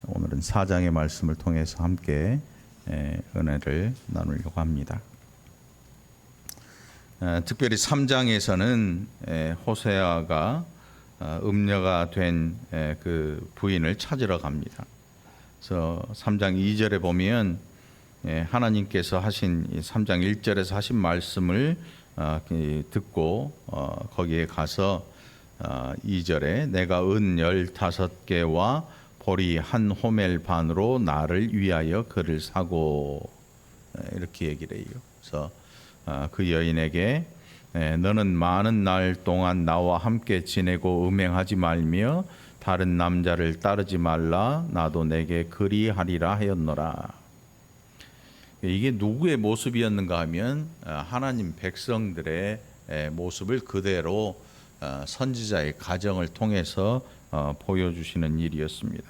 오늘은 4장의 말씀을 통해서 함께 은혜를 나누려고 합니다. 특별히 3장에서는 호세아가 음녀가 된 그 부인을 찾으러 갑니다. 그래서 3장 2절에 보면 하나님께서 하신 3장 1절에서 하신 말씀을 듣고 거기에 가서 2절에 내가 은 15개와 보리 한 호멜 반으로 나를 위하여 그를 사고, 이렇게 얘기를 해요. 그래서 그 여인에게 너는 많은 날 동안 나와 함께 지내고 음행하지 말며 다른 남자를 따르지 말라. 나도 내게 그리하리라 하였노라. 이게 누구의 모습이었는가 하면 하나님 백성들의 모습을 그대로 선지자의 가정을 통해서 보여주시는 일이었습니다.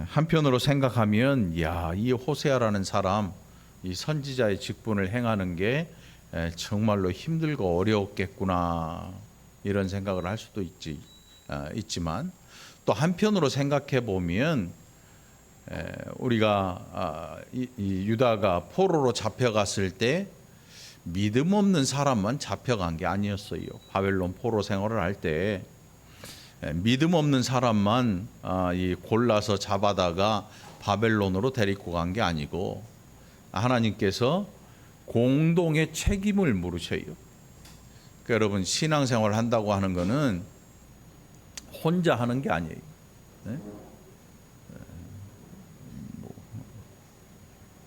한편으로 생각하면 이 호세아라는 사람, 이 선지자의 직분을 행하는 게 정말로 힘들고 어려웠겠구나, 이런 생각을 할 수도 있지만 또 한편으로 생각해 보면 우리가 이 유다가 포로로 잡혀갔을 때 믿음 없는 사람만 잡혀간 게 아니었어요. 바벨론 포로 생활을 할 때 믿음 없는 사람만 골라서 잡아다가 바벨론으로 데리고 간 게 아니고 하나님께서 공동의 책임을 물으셔요. 그러니까 여러분, 신앙생활을 한다고 하는 거는 혼자 하는 게 아니에요. 네?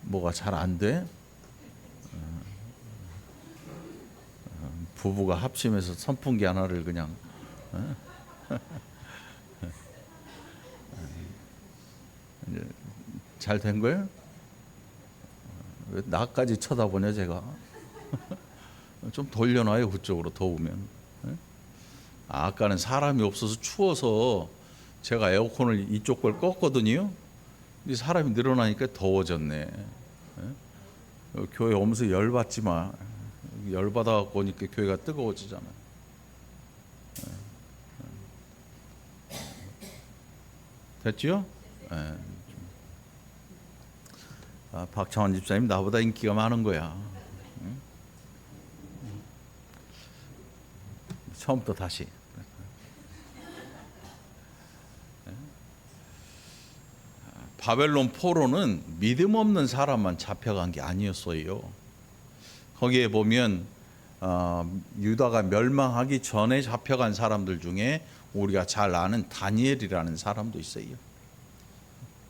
뭐가 잘 안 돼? 부부가 합심해서 선풍기 하나를 그냥 잘 된 거예요? 왜 나까지 쳐다보냐 제가? 좀 돌려놔요, 그쪽으로. 더우면. 아까는 사람이 없어서 추워서 제가 에어컨을 이쪽 걸 껐거든요. 근데 사람이 늘어나니까 더워졌네. 교회 오면서 열받지 마. 열받아갖고 오니까 교회가 뜨거워지잖아. 됐죠? 박창환 집사님 나보다 인기가 많은 거야. 처음부터 다시. 바벨론 포로는 믿음 없는 사람만 잡혀간 게 아니었어요. 거기에 보면 유다가 멸망하기 전에 잡혀간 사람들 중에 우리가 잘 아는 다니엘이라는 사람도 있어요.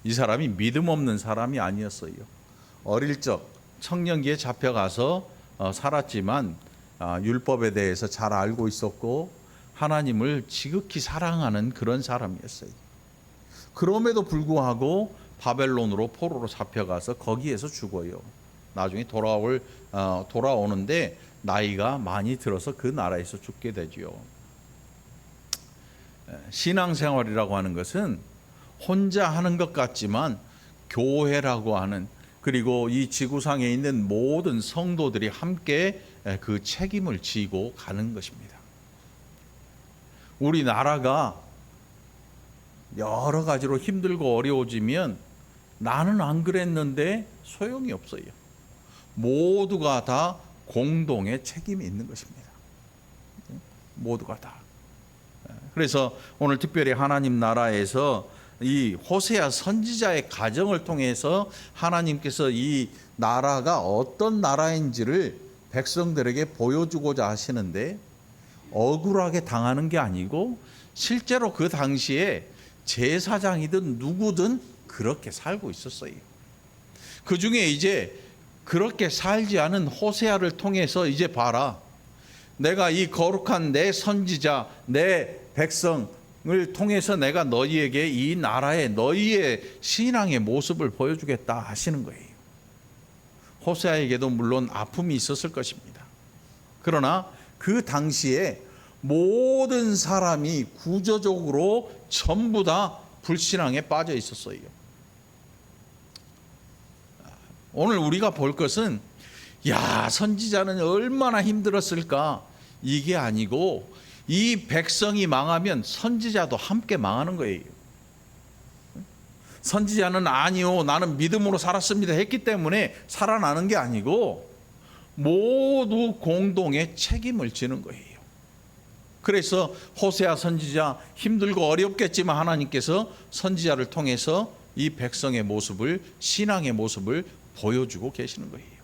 이 사람이 믿음 없는 사람이 아니었어요. 어릴 적 청년기에 잡혀가서 살았지만 율법에 대해서 잘 알고 있었고 하나님을 지극히 사랑하는 그런 사람이었어요. 그럼에도 불구하고 바벨론으로 포로로 잡혀가서 거기에서 죽어요. 나중에 돌아오는데 나이가 많이 들어서 그 나라에서 죽게 되지요. 신앙생활이라고 하는 것은 혼자 하는 것 같지만 교회라고 하는, 그리고 이 지구상에 있는 모든 성도들이 함께 그 책임을 지고 가는 것입니다. 우리나라가 여러 가지로 힘들고 어려워지면 나는 안 그랬는데 소용이 없어요. 모두가 다 공동의 책임이 있는 것입니다. 모두가 다. 그래서 오늘 특별히 하나님 나라에서 이 호세아 선지자의 가정을 통해서 하나님께서 이 나라가 어떤 나라인지를 백성들에게 보여주고자 하시는데, 억울하게 당하는 게 아니고 실제로 그 당시에 제사장이든 누구든 그렇게 살고 있었어요. 그 중에 이제 그렇게 살지 않은 호세아를 통해서 이제 봐라, 내가 이 거룩한 내 선지자, 내 백성을 통해서 내가 너희에게 이 나라의 너희의 신앙의 모습을 보여주겠다 하시는 거예요. 호세아에게도 물론 아픔이 있었을 것입니다. 그러나 그 당시에 모든 사람이 구조적으로 전부 다 불신앙에 빠져 있었어요. 오늘 우리가 볼 것은 선지자는 얼마나 힘들었을까, 이게 아니고 이 백성이 망하면 선지자도 함께 망하는 거예요. 선지자는 아니요, 나는 믿음으로 살았습니다 했기 때문에 살아나는 게 아니고 모두 공동의 책임을 지는 거예요. 그래서 호세아 선지자 힘들고 어렵겠지만 하나님께서 선지자를 통해서 이 백성의 모습을, 신앙의 모습을 보여주고 계시는 거예요.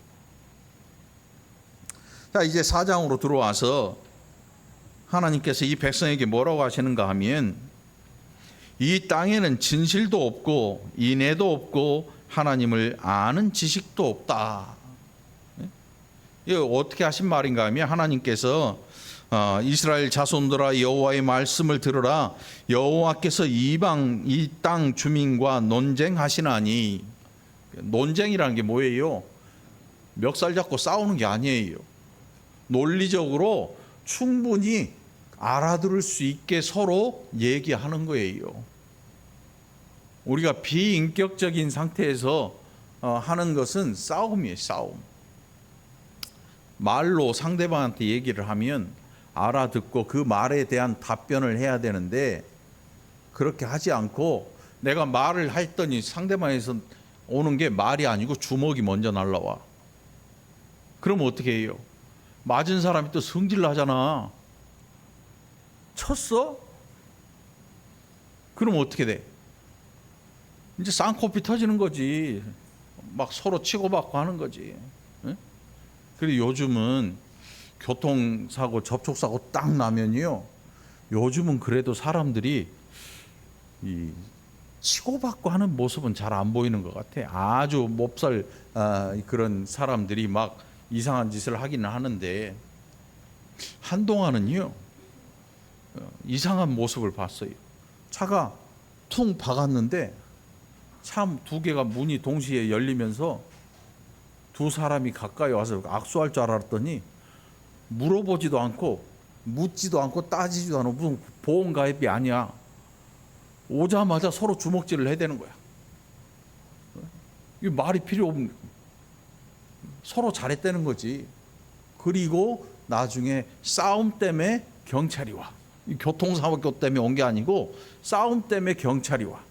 자, 이제 4장으로 들어와서 하나님께서 이 백성에게 뭐라고 하시는가 하면, 이 땅에는 진실도 없고 인애도 없고 하나님을 아는 지식도 없다. 이거 어떻게 하신 말인가 하면, 하나님께서 이스라엘 자손들아 여호와의 말씀을 들으라. 여호와께서 이방 이 땅 주민과 논쟁하시나니. 논쟁이라는 게 뭐예요? 멱살 잡고 싸우는 게 아니에요. 논리적으로 충분히 알아들을 수 있게 서로 얘기하는 거예요. 우리가 비인격적인 상태에서 하는 것은 싸움이에요. 싸움. 말로 상대방한테 얘기를 하면 알아듣고 그 말에 대한 답변을 해야 되는데, 그렇게 하지 않고 내가 말을 했더니 상대방에서 오는 게 말이 아니고 주먹이 먼저 날라와. 그러면 어떻게 해요? 맞은 사람이 또 성질 나잖아. 쳤어? 그럼 어떻게 돼? 이제 쌍코피 터지는 거지. 막 서로 치고받고 하는 거지. 그리고 요즘은 교통사고, 접촉사고 딱 나면요, 요즘은 그래도 사람들이 이 치고받고 하는 모습은 잘 안 보이는 것 같아. 아주 몹살 그런 사람들이 막 이상한 짓을 하기는 하는데, 한동안은요 이상한 모습을 봤어요. 차가 퉁 박았는데 차 두 개가 문이 동시에 열리면서 두 사람이 가까이 와서 악수할 줄 알았더니 물어보지도 않고 묻지도 않고 따지지도 않고, 무슨 보험가입이 아니야. 오자마자 서로 주먹질을 해대는 거야. 이 말이 필요 없는, 서로 잘했다는 거지. 그리고 나중에 싸움 때문에 경찰이 와. 교통사고 때문에 온 게 아니고 싸움 때문에 경찰이 와.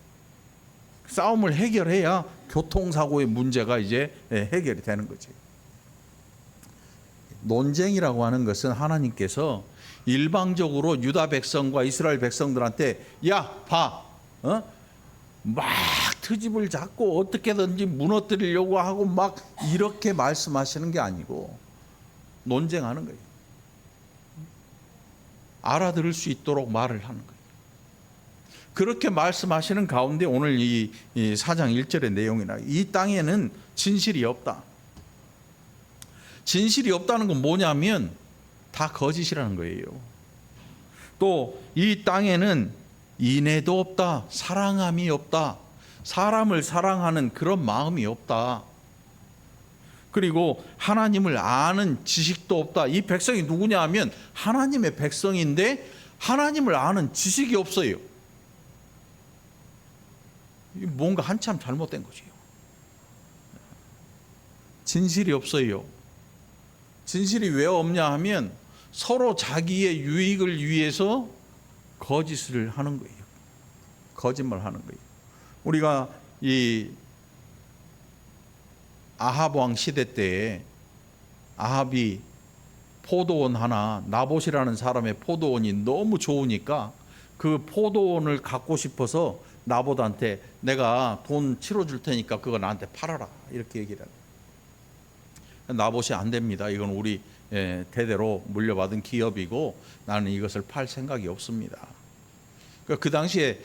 싸움을 해결해야 교통사고의 문제가 이제 해결이 되는 거지. 논쟁이라고 하는 것은 하나님께서 일방적으로 유다 백성과 이스라엘 백성들한테, 야, 봐, 막 트집을 잡고 어떻게든지 무너뜨리려고 하고 막 이렇게 말씀하시는 게 아니고 논쟁하는 거예요. 알아들을 수 있도록 말을 하는 거예요. 그렇게 말씀하시는 가운데 오늘 이 4장 1절의 내용이나, 이 땅에는 진실이 없다. 진실이 없다는 건 뭐냐면 다 거짓이라는 거예요. 또 이 땅에는 인애도 없다. 사랑함이 없다. 사람을 사랑하는 그런 마음이 없다. 그리고 하나님을 아는 지식도 없다. 이 백성이 누구냐 하면 하나님의 백성인데 하나님을 아는 지식이 없어요. 뭔가 한참 잘못된 거지요. 진실이 없어요. 진실이 왜 없냐 하면 서로 자기의 유익을 위해서 거짓을 하는 거예요. 거짓말 하는 거예요. 우리가 이 아합 왕 시대 때에 아합이 포도원 하나, 나봇이라는 사람의 포도원이 너무 좋으니까 그 포도원을 갖고 싶어서 나봇한테 내가 돈 치러줄 테니까 그거 나한테 팔아라, 이렇게 얘기를 해요. 나봇이 안 됩니다. 이건 우리 대대로 물려받은 기업이고 나는 이것을 팔 생각이 없습니다. 그 당시에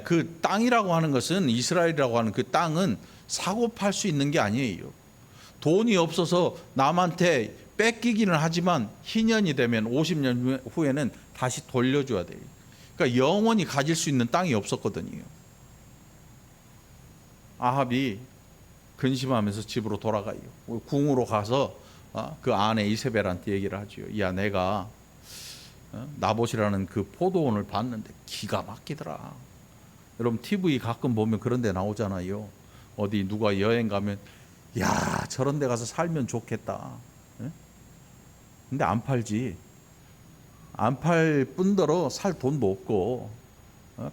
그 땅이라고 하는 것은, 이스라엘이라고 하는 그 땅은 사고 팔 수 있는 게 아니에요. 돈이 없어서 남한테 뺏기기는 하지만 희년이 되면 50년 후에는 다시 돌려줘야 돼요. 그러니까 영원히 가질 수 있는 땅이 없었거든요. 아합이 근심하면서 집으로 돌아가요. 궁으로 가서 그 아내 이세벨한테 얘기를 하죠. 야, 내가 나봇이라는 그 포도원을 봤는데 기가 막히더라. 여러분 TV 가끔 보면 그런 데 나오잖아요. 어디 누가 여행 가면 야, 저런 데 가서 살면 좋겠다. 근데 안 팔지. 안 팔 뿐더러 살 돈도 없고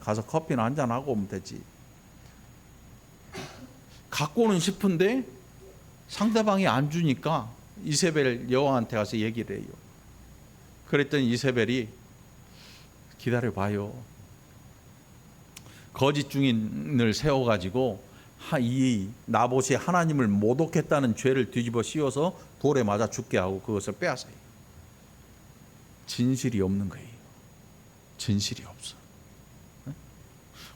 가서 커피나 한잔 하고 오면 되지. 갖고는 싶은데 상대방이 안 주니까 이세벨 여왕한테 가서 얘기를 해요. 그랬더니 이세벨이 기다려봐요. 거짓 증인을 세워가지고 이 나봇이 하나님을 모독했다는 죄를 뒤집어 씌워서 돌에 맞아 죽게 하고 그것을 빼앗아요. 진실이 없는 거예요. 진실이 없어.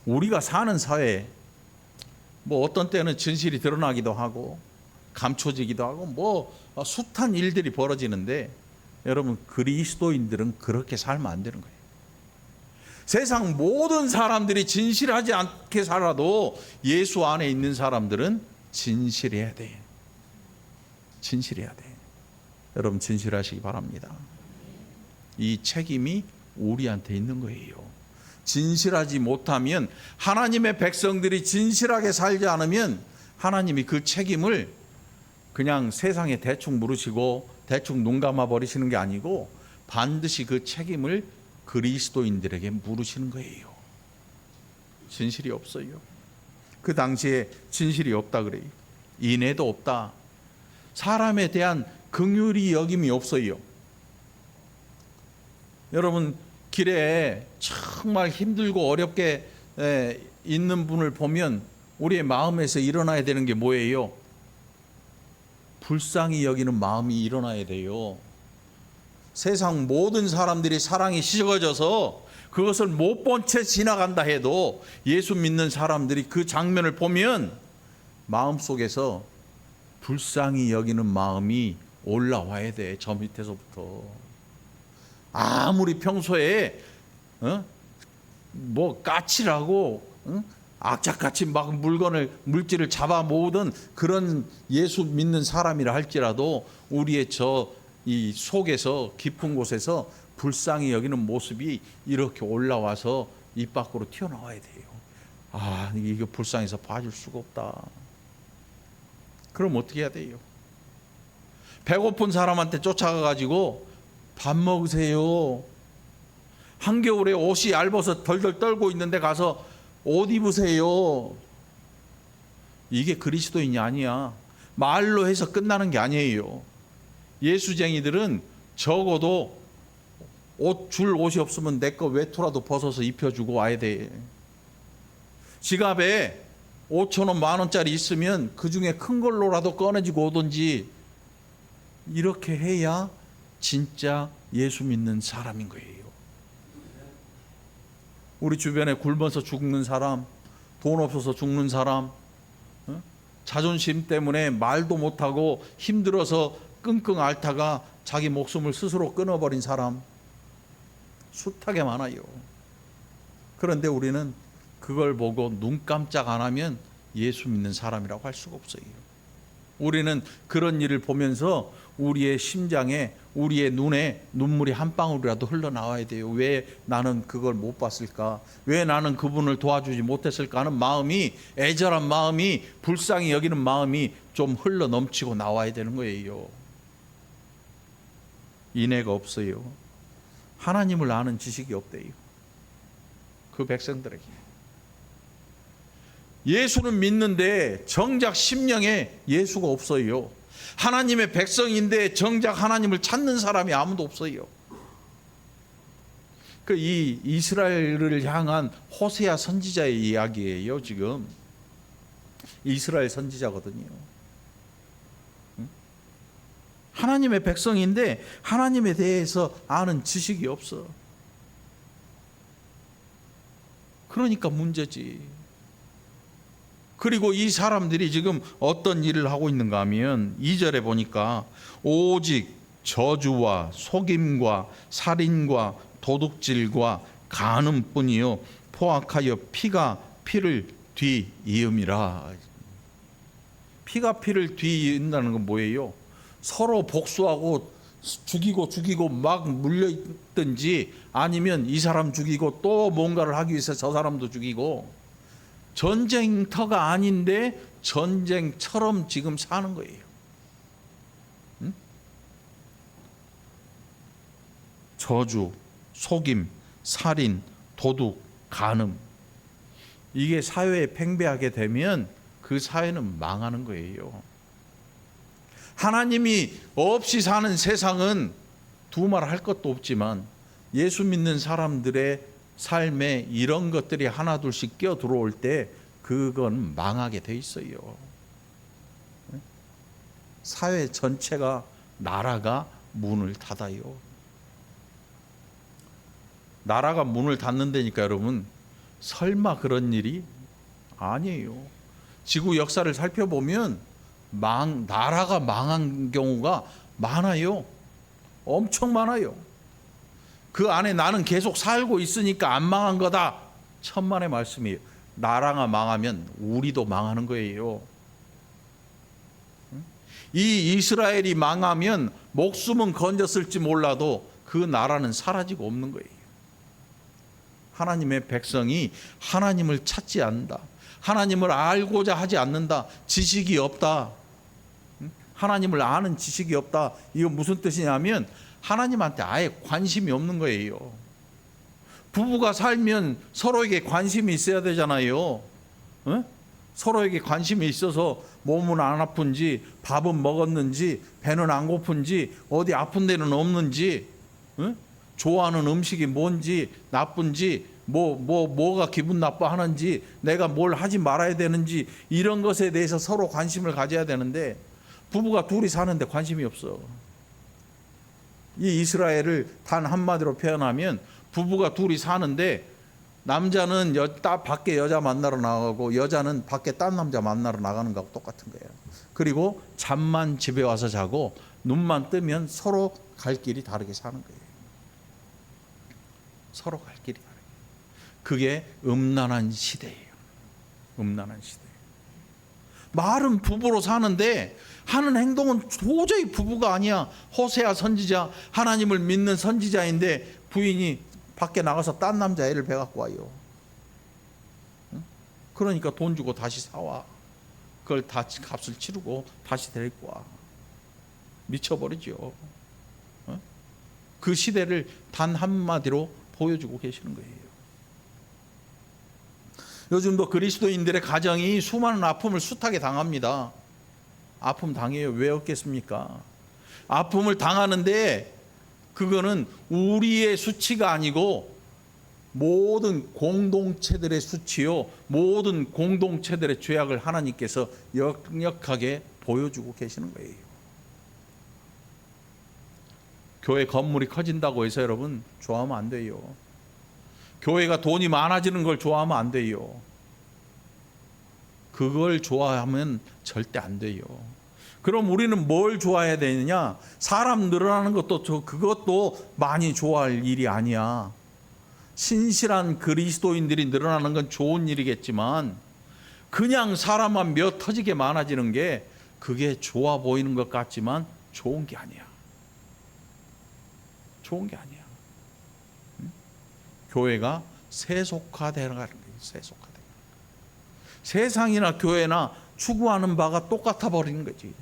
우리가 사는 사회에 뭐 어떤 때는 진실이 드러나기도 하고 감춰지기도 하고 뭐 숱한 일들이 벌어지는데 여러분, 그리스도인들은 그렇게 살면 안 되는 거예요. 세상 모든 사람들이 진실하지 않게 살아도 예수 안에 있는 사람들은 진실해야 돼. 진실해야 돼. 여러분, 진실하시기 바랍니다. 이 책임이 우리한테 있는 거예요. 진실하지 못하면, 하나님의 백성들이 진실하게 살지 않으면 하나님이 그 책임을 그냥 세상에 대충 물으시고 대충 눈 감아 버리시는 게 아니고 반드시 그 책임을 그리스도인들에게 물으시는 거예요. 진실이 없어요. 그 당시에 진실이 없다 그래요. 인애도 없다. 사람에 대한 긍휼이 여김이 없어요. 여러분, 길에 정말 힘들고 어렵게 있는 분을 보면 우리의 마음에서 일어나야 되는 게 뭐예요? 불쌍히 여기는 마음이 일어나야 돼요. 세상 모든 사람들이 사랑이 식어져서 그것을 못 본 채 지나간다 해도 예수 믿는 사람들이 그 장면을 보면 마음속에서 불쌍히 여기는 마음이 올라와야 돼. 저 밑에서부터. 아무리 평소에 뭐 까칠하고 악착같이 막 물질을 잡아 모으던 그런 예수 믿는 사람이라 할지라도 우리의 이 속에서 깊은 곳에서 불쌍히 여기는 모습이 이렇게 올라와서 입 밖으로 튀어나와야 돼요. 아, 이거 불쌍해서 봐줄 수가 없다. 그럼 어떻게 해야 돼요? 배고픈 사람한테 쫓아가가지고 밥 먹으세요. 한겨울에 옷이 얇아서 덜덜 떨고 있는데 가서 옷 입으세요. 이게 그리스도인이 아니야. 말로 해서 끝나는 게 아니에요. 예수쟁이들은 적어도 줄 옷이 없으면 내 거 외투라도 벗어서 입혀주고 와야 돼. 지갑에 5,000원, 10,000원짜리 있으면 그 중에 큰 걸로라도 꺼내지고 오든지 이렇게 해야 진짜 예수 믿는 사람인 거예요. 우리 주변에 굶어서 죽는 사람, 돈 없어서 죽는 사람, 자존심 때문에 말도 못하고 힘들어서 끙끙 앓다가 자기 목숨을 스스로 끊어버린 사람 숱하게 많아요. 그런데 우리는 그걸 보고 눈 깜짝 안 하면 예수 믿는 사람이라고 할 수가 없어요. 우리는 그런 일을 보면서 우리의 심장에, 우리의 눈에 눈물이 한 방울이라도 흘러나와야 돼요. 왜 나는 그걸 못 봤을까? 왜 나는 그분을 도와주지 못했을까 하는 마음이, 애절한 마음이, 불쌍히 여기는 마음이 좀 흘러 넘치고 나와야 되는 거예요. 인애가 없어요. 하나님을 아는 지식이 없대요. 그 백성들에게. 예수는 믿는데 정작 심령에 예수가 없어요. 하나님의 백성인데 정작 하나님을 찾는 사람이 아무도 없어요. 이 이스라엘을 향한 호세아 선지자의 이야기예요. 지금 이스라엘 선지자거든요. 하나님의 백성인데 하나님에 대해서 아는 지식이 없어. 그러니까 문제지. 그리고 이 사람들이 지금 어떤 일을 하고 있는가 하면 2절에 보니까 오직 저주와 속임과 살인과 도둑질과 간음뿐이요 포악하여 피가 피를 뒤이음이라. 피가 피를 뒤이은다는 건 뭐예요? 서로 복수하고 죽이고 막 물려있든지 아니면 이 사람 죽이고 또 뭔가를 하기 위해서 저 사람도 죽이고 전쟁터가 아닌데 전쟁처럼 지금 사는 거예요. 응? 저주, 속임, 살인, 도둑, 간음. 이게 사회에 팽배하게 되면 그 사회는 망하는 거예요. 하나님이 없이 사는 세상은 두말 할 것도 없지만 예수 믿는 사람들의 삶에 이런 것들이 하나둘씩 끼어 들어올 때 그건 망하게 돼 있어요. 사회 전체가, 나라가 문을 닫아요. 나라가 문을 닫는다니까 여러분, 설마 그런 일이 아니에요. 지구 역사를 살펴보면 나라가 망한 경우가 많아요. 엄청 많아요. 그 안에 나는 계속 살고 있으니까 안 망한 거다. 천만의 말씀이에요. 나라가 망하면 우리도 망하는 거예요. 이 이스라엘이 망하면 목숨은 건졌을지 몰라도 그 나라는 사라지고 없는 거예요. 하나님의 백성이 하나님을 찾지 않는다. 하나님을 알고자 하지 않는다. 지식이 없다. 하나님을 아는 지식이 없다. 이거 무슨 뜻이냐면 하나님한테 아예 관심이 없는 거예요. 부부가 살면 서로에게 관심이 있어야 되잖아요. 서로에게 관심이 있어서 몸은 안 아픈지, 밥은 먹었는지, 배는 안 고픈지, 어디 아픈 데는 없는지, 좋아하는 음식이 뭔지, 나쁜지, 뭐가 기분 나빠하는지, 내가 뭘 하지 말아야 되는지, 이런 것에 대해서 서로 관심을 가져야 되는데 부부가 둘이 사는데 관심이 없어. 이 이스라엘을 단 한마디로 표현하면 부부가 둘이 사는데 남자는 밖에 여자 만나러 나가고 여자는 밖에 딴 남자 만나러 나가는 거하고 똑같은 거예요. 그리고 잠만 집에 와서 자고 눈만 뜨면 서로 갈 길이 다르게 사는 거예요. 서로 갈 길이 다르게. 그게 음란한 시대예요. 음란한 시대. 말은 부부로 사는데 하는 행동은 도저히 부부가 아니야. 호세아 선지자, 하나님을 믿는 선지자인데 부인이 밖에 나가서 딴 남자 애를 배갖고 와요. 그러니까 돈 주고 다시 사와. 그걸 다 값을 치르고 다시 데리고 와. 미쳐버리죠. 그 시대를 단 한마디로 보여주고 계시는 거예요. 요즘도 그리스도인들의 가정이 수많은 아픔을 숱하게 당합니다. 아픔 당해요. 왜 없겠습니까? 아픔을 당하는데 그거는 우리의 수치가 아니고 모든 공동체들의 수치요, 모든 공동체들의 죄악을 하나님께서 역력하게 보여주고 계시는 거예요. 교회 건물이 커진다고 해서 여러분 좋아하면 안 돼요. 교회가 돈이 많아지는 걸 좋아하면 안 돼요. 그걸 좋아하면 절대 안 돼요. 그럼 우리는 뭘 좋아해야 되느냐? 사람 늘어나는 것도 그것도 많이 좋아할 일이 아니야. 신실한 그리스도인들이 늘어나는 건 좋은 일이겠지만 그냥 사람만 몇 터지게 많아지는 게 그게 좋아 보이는 것 같지만 좋은 게 아니야. 좋은 게 아니야. 교회가 세속화되는 거예요. 세속화되는 거예요. 세상이나 교회나 추구하는 바가 똑같아 버리는 거지.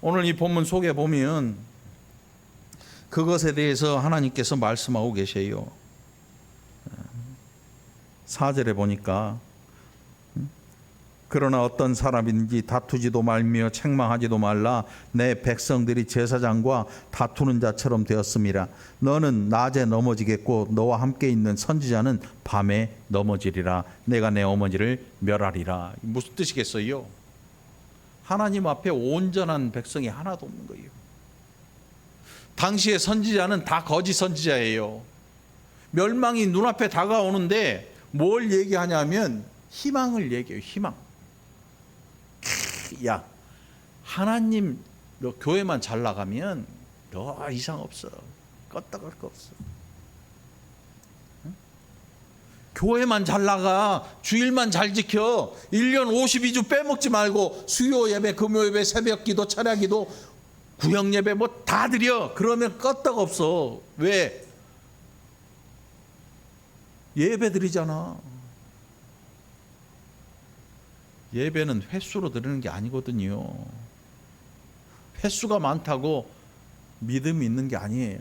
오늘 이 본문 속에 보면 그것에 대해서 하나님께서 말씀하고 계세요. 4절에 보니까 그러나 어떤 사람인지 다투지도 말며 책망하지도 말라. 내 백성들이 제사장과 다투는 자처럼 되었음이라. 너는 낮에 넘어지겠고 너와 함께 있는 선지자는 밤에 넘어지리라. 내가 내 어머니를 멸하리라. 무슨 뜻이겠어요? 하나님 앞에 온전한 백성이 하나도 없는 거예요. 당시의 선지자는 다 거짓 선지자예요. 멸망이 눈앞에 다가오는데 뭘 얘기하냐면 희망을 얘기해요. 희망. 야, 하나님 너 교회만 잘 나가면 너 이상 없어. 껐다갈 거 없어. 응? 교회만 잘 나가. 주일만 잘 지켜. 1년 52주 빼먹지 말고 수요 예배, 금요 예배, 새벽 기도, 철야 기도, 구역 예배 뭐 다 드려. 그러면 껐다가 없어. 왜? 예배 드리잖아. 예배는 횟수로 드리는 게 아니거든요. 횟수가 많다고 믿음이 있는 게 아니에요.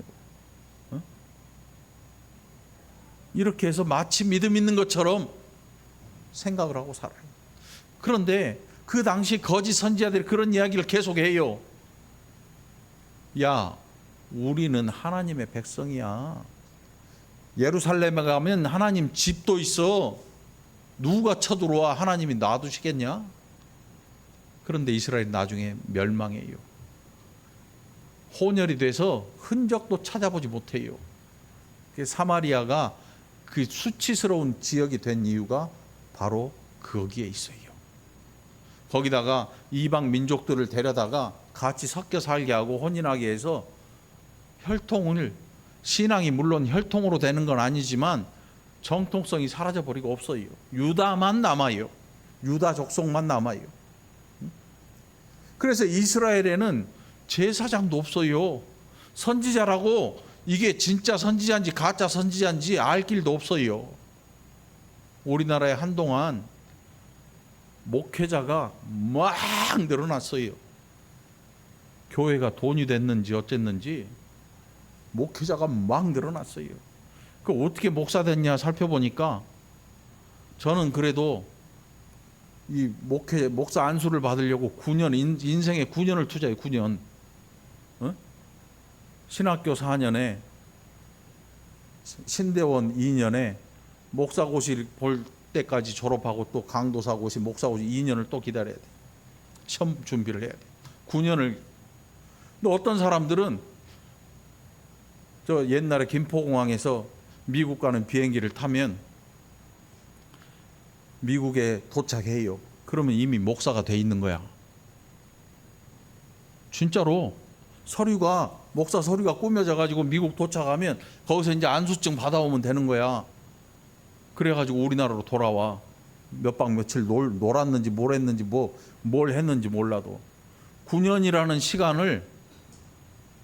이렇게 해서 마치 믿음 있는 것처럼 생각을 하고 살아요. 그런데 그 당시 거짓 선지자들이 그런 이야기를 계속해요. 야, 우리는 하나님의 백성이야. 예루살렘에 가면 하나님 집도 있어. 누가 쳐들어와 하나님이 놔두시겠냐? 그런데 이스라엘이 나중에 멸망해요. 혼혈이 돼서 흔적도 찾아보지 못해요. 사마리아가 그 수치스러운 지역이 된 이유가 바로 거기에 있어요. 거기다가 이방 민족들을 데려다가 같이 섞여 살게 하고 혼인하게 해서 혈통을, 신앙이 물론 혈통으로 되는 건 아니지만 정통성이 사라져버리고 없어요. 유다만 남아요. 유다 족속만 남아요. 그래서 이스라엘에는 제사장도 없어요. 선지자라고 이게 진짜 선지자인지 가짜 선지자인지 알 길도 없어요. 우리나라에 한동안 목회자가 막 늘어났어요. 교회가 돈이 됐는지 어쨌는지 목회자가 막 늘어났어요. 그 어떻게 목사 됐냐 살펴보니까 저는 그래도 이 목사 안수를 받으려고 9년, 인생에 9년을 투자해요. 9년. 신학교 4년에 신대원 2년에 목사고시 볼 때까지 졸업하고 또 강도사고시, 목사고시 2년을 또 기다려야 돼. 시험 준비를 해야 돼. 9년을. 근데 어떤 사람들은 저 옛날에 김포공항에서 미국 가는 비행기를 타면 미국에 도착해요. 그러면 이미 목사가 돼 있는 거야. 진짜로 목사 서류가 꾸며져 가지고 미국 도착하면 거기서 이제 안수증 받아오면 되는 거야. 그래가지고 우리나라로 돌아와. 몇 박 며칠 놀았는지 뭘 했는지 뭘 했는지 몰라도 9년이라는 시간을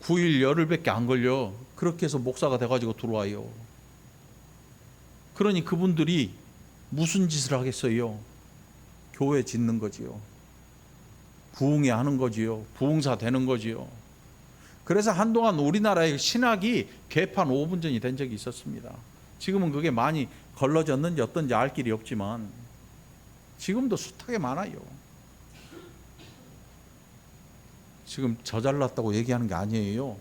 9일 열흘밖에 안 걸려. 그렇게 해서 목사가 돼가지고 들어와요. 그러니 그분들이 무슨 짓을 하겠어요? 교회 짓는 거지요. 부흥회 하는 거지요. 부흥사 되는 거지요. 그래서 한동안 우리나라의 신학이 개판 5분 전이 된 적이 있었습니다. 지금은 그게 많이 걸러졌는지 어떤지 알 길이 없지만 지금도 숱하게 많아요. 지금 저 잘났다고 얘기하는 게 아니에요.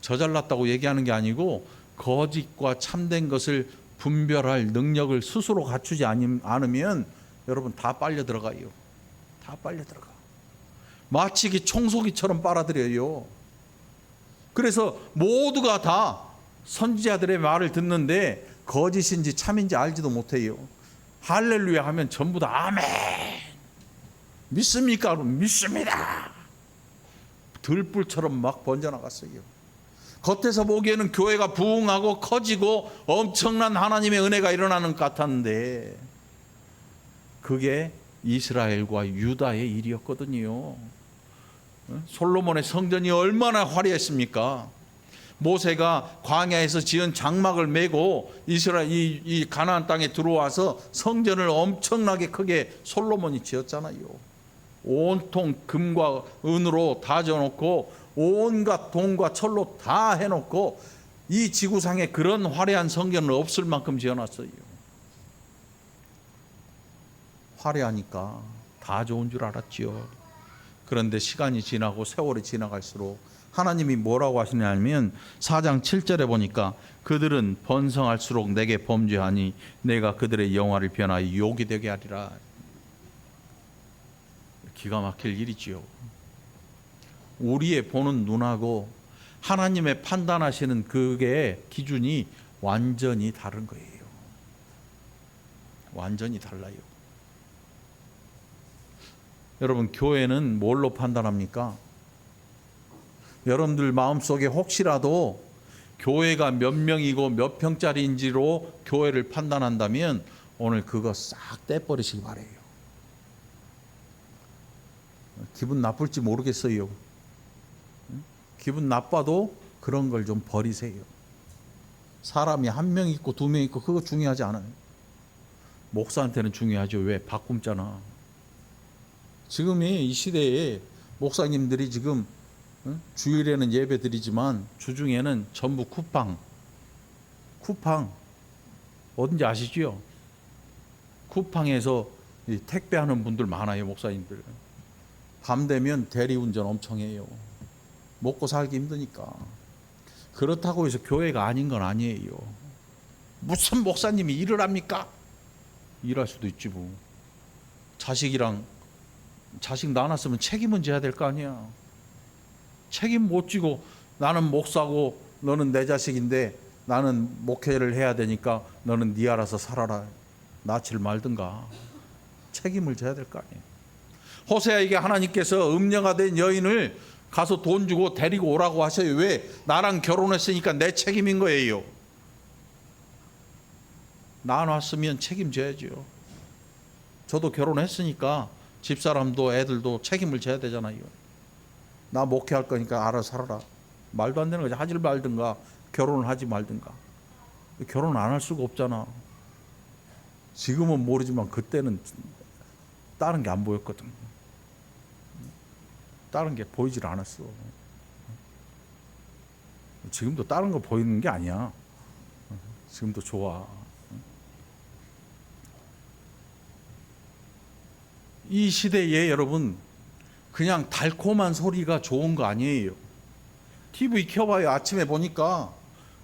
저 잘났다고 얘기하는 게 아니고 거짓과 참된 것을 분별할 능력을 스스로 갖추지 않으면 여러분 다 빨려 들어가요. 다 빨려 들어가. 마치 청소기처럼 빨아들여요. 그래서 모두가 다 선지자들의 말을 듣는데 거짓인지 참인지 알지도 못해요. 할렐루야 하면 전부 다 아멘. 믿습니까? 그럼 믿습니다. 들불처럼 막 번져나갔어요. 겉에서 보기에는 교회가 부흥하고 커지고 엄청난 하나님의 은혜가 일어나는 것 같았는데 그게 이스라엘과 유다의 일이었거든요. 솔로몬의 성전이 얼마나 화려했습니까? 모세가 광야에서 지은 장막을 메고 이스라엘 이 가나안 땅에 들어와서 성전을 엄청나게 크게 솔로몬이 지었잖아요. 온통 금과 은으로 다 지어놓고 온갖 동과 철로 다 해놓고 이 지구상에 그런 화려한 성전은 없을 만큼 지어놨어요. 화려하니까 다 좋은 줄 알았지요. 그런데 시간이 지나고 세월이 지나갈수록 하나님이 뭐라고 하시냐면 4장 7절에 보니까 그들은 번성할수록 내게 범죄하니 내가 그들의 영화를 변하여 욕이 되게 하리라. 기가 막힐 일이지요. 우리의 보는 눈하고 하나님의 판단하시는 그게 기준이 완전히 다른 거예요. 완전히 달라요. 여러분, 교회는 뭘로 판단합니까? 여러분들 마음속에 혹시라도 교회가 몇 명이고 몇 평짜리인지로 교회를 판단한다면 오늘 그거 싹 떼버리시기 바래요. 기분 나쁠지 모르겠어요. 기분 나빠도 그런 걸 좀 버리세요. 사람이 한 명 있고 두 명 있고 그거 중요하지 않아요. 목사한테는 중요하죠. 왜? 밥 굶잖아. 지금이 이 시대에 목사님들이 지금 주일에는 예배 드리지만 주중에는 전부 쿠팡 어딘지 아시죠? 쿠팡에서 이 택배하는 분들 많아요, 목사님들. 밤 되면 대리운전 엄청 해요. 먹고 살기 힘드니까. 그렇다고 해서 교회가 아닌 건 아니에요. 무슨 목사님이 일을 합니까? 일할 수도 있지 뭐. 자식 낳았으면 책임은 져야 될 거 아니야. 책임 못 지고 나는 목사고 너는 내 자식인데 나는 목회를 해야 되니까 너는 네 알아서 살아라. 낳지를 말든가. 책임을 져야 될 거 아니에요. 호세아에게 하나님께서 음녀가 된 여인을 가서 돈 주고 데리고 오라고 하셔요. 왜? 나랑 결혼했으니까 내 책임인 거예요. 낳아놨으면 책임져야죠. 저도 결혼했으니까 집사람도 애들도 책임을 져야 되잖아요. 나 목회할 거니까 알아서 살아라. 말도 안 되는 거지. 하질 말든가 결혼을 하지 말든가. 결혼 안 할 수가 없잖아. 지금은 모르지만 그때는 다른 게 안 보였거든. 다른 게 보이질 않았어. 지금도 다른 거 보이는 게 아니야. 지금도 좋아. 이 시대에 여러분 그냥 달콤한 소리가 좋은 거 아니에요. TV 켜봐요. 아침에 보니까